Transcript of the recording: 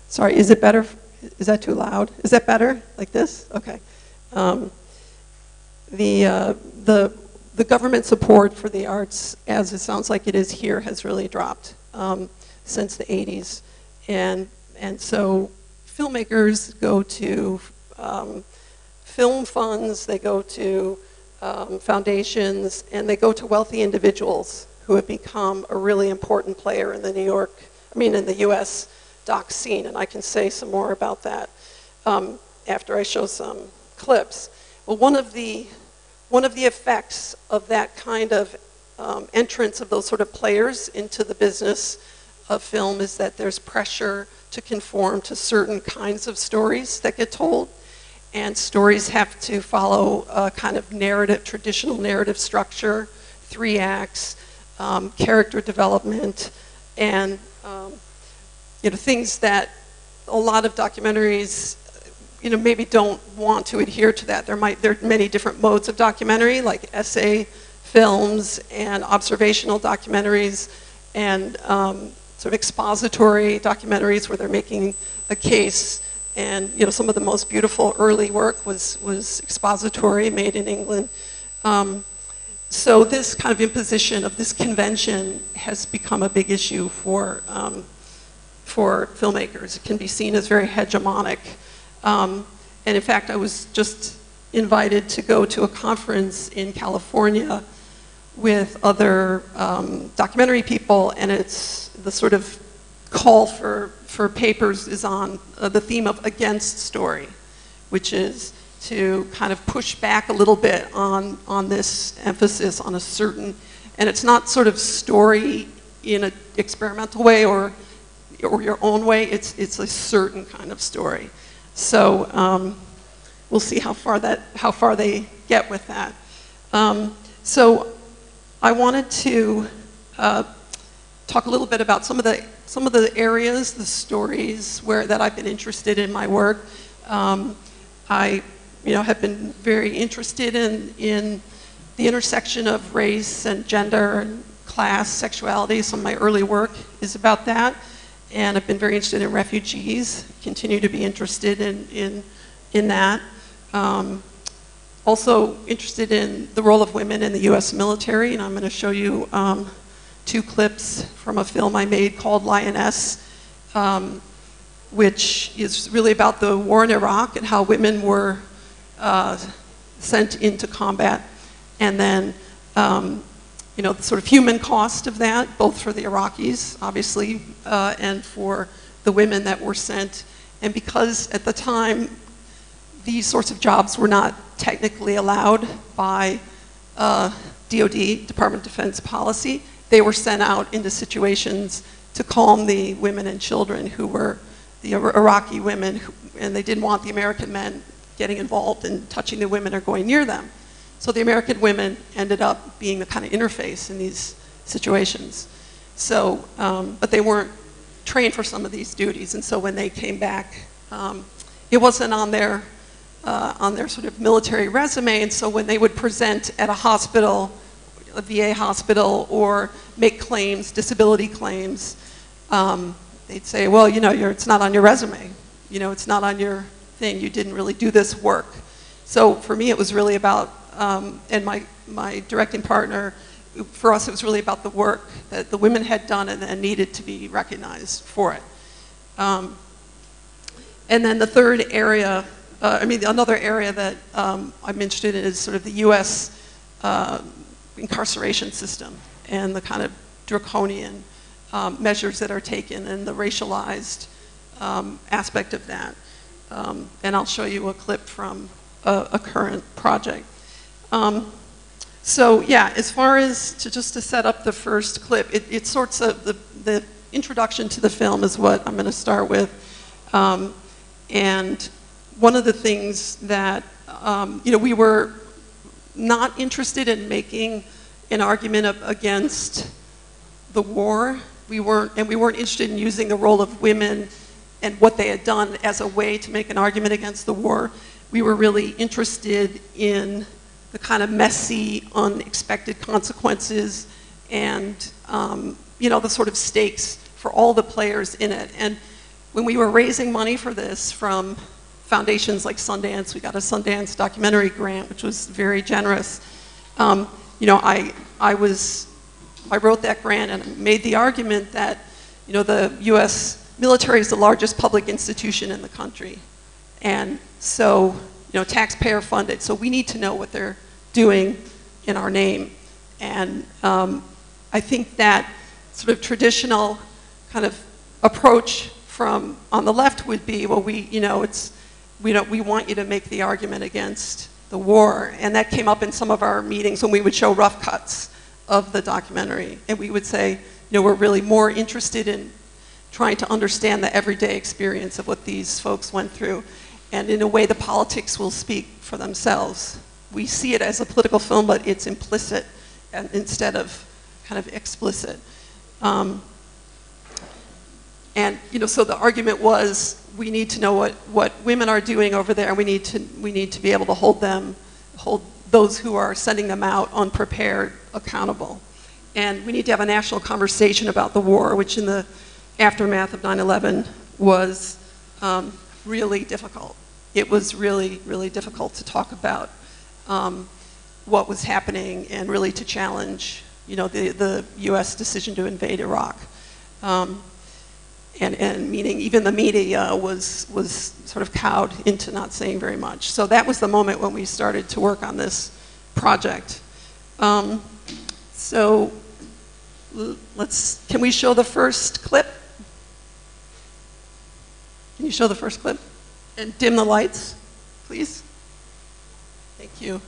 Sorry, is it better? Is that too loud? Is that better? Like this? Okay. The government support for the arts, as it sounds like it is here, has really dropped since the 80s. And so filmmakers go to film funds, they go to foundations, and they go to wealthy individuals who have become a really important player in the in the US doc scene, and I can say some more about that after I show some clips. Well, one of the effects of that kind of entrance of those sort of players into the business of film is that there's pressure to conform to certain kinds of stories that get told, and stories have to follow a kind of narrative, traditional narrative structure, 3 acts, character development, and things that a lot of documentaries maybe don't want to adhere to that. There are many different modes of documentary, like essay films and observational documentaries, and sort of expository documentaries where they're making a case. And some of the most beautiful early work was expository, made in England. So this kind of imposition of this convention has become a big issue for filmmakers. It can be seen as very hegemonic. And in fact, I was just invited to go to a conference in California with other documentary people, and it's the sort of call for papers is on the theme of against story, which is to kind of push back a little bit on this emphasis on a certain, and it's not sort of story in an experimental way or your own way, it's a certain kind of story. So we'll see how far they get with that. So I wanted to talk a little bit about some of the areas, the stories that I've been interested in my work. I have been very interested in the intersection of race and gender and class, sexuality. Some of my early work is about that. And I've been very interested in refugees, continue to be interested in that. Also interested in the role of women in the US military, and I'm going to show you 2 clips from a film I made called Lioness, which is really about the war in Iraq and how women were sent into combat, and then the sort of human cost of that, both for the Iraqis, obviously, and for the women that were sent. And because at the time, these sorts of jobs were not technically allowed by DoD, Department of Defense policy, they were sent out into situations to calm the women and children who were the Iraqi women, and they didn't want the American men getting involved and touching the women or going near them. So the American women ended up being the kind of interface in these situations. So, but they weren't trained for some of these duties, and so when they came back, it wasn't on their sort of military resume, and so when they would present at a hospital, a VA hospital, or make claims, disability claims, they'd say, well, it's not on your resume. It's not on your thing. You didn't really do this work. So for me, it was really about, and my directing partner, for us, it was really about the work that the women had done and needed to be recognized for it. And then the third area, another area that I'm interested in is sort of the US incarceration system and the kind of draconian measures that are taken and the racialized aspect of that. And I'll show you a clip from a current project. So yeah, as far as just to set up the first clip, it sorts of the introduction to the film is what I'm going to start with. And one of the things that we were not interested in making an argument against the war. We weren't interested in using the role of women and what they had done as a way to make an argument against the war. We were really interested in the kind of messy, unexpected consequences and the sort of stakes for all the players in it. And when we were raising money for this from foundations like Sundance, we got a Sundance documentary grant, which was very generous. You know, I wrote that grant and made the argument that, you know, the U.S. military is the largest public institution in the country. And so, you know, taxpayer funded. So we need to know what they're doing in our name. And I think that sort of traditional kind of approach from on the left would be, well, we want you to make the argument against the war. And that came up in some of our meetings when we would show rough cuts of the documentary. And we would say, you know, we're really more interested in trying to understand the everyday experience of what these folks went through. And in a way, the politics will speak for themselves. We see it as a political film, but it's implicit and instead of kind of explicit. And you know, so the argument was, we need to know what women are doing over there, and we need to be able to hold those who are sending them out unprepared accountable. And we need to have a national conversation about the war, which in the aftermath of 9/11 was really difficult. It was really, really difficult to talk about what was happening and really to challenge, you know, the U.S. decision to invade Iraq. And meaning even the media was sort of cowed into not saying very much. So that was the moment when we started to work on this project. So can we show the first clip? Can you show the first clip? And dim the lights, please? Thank you.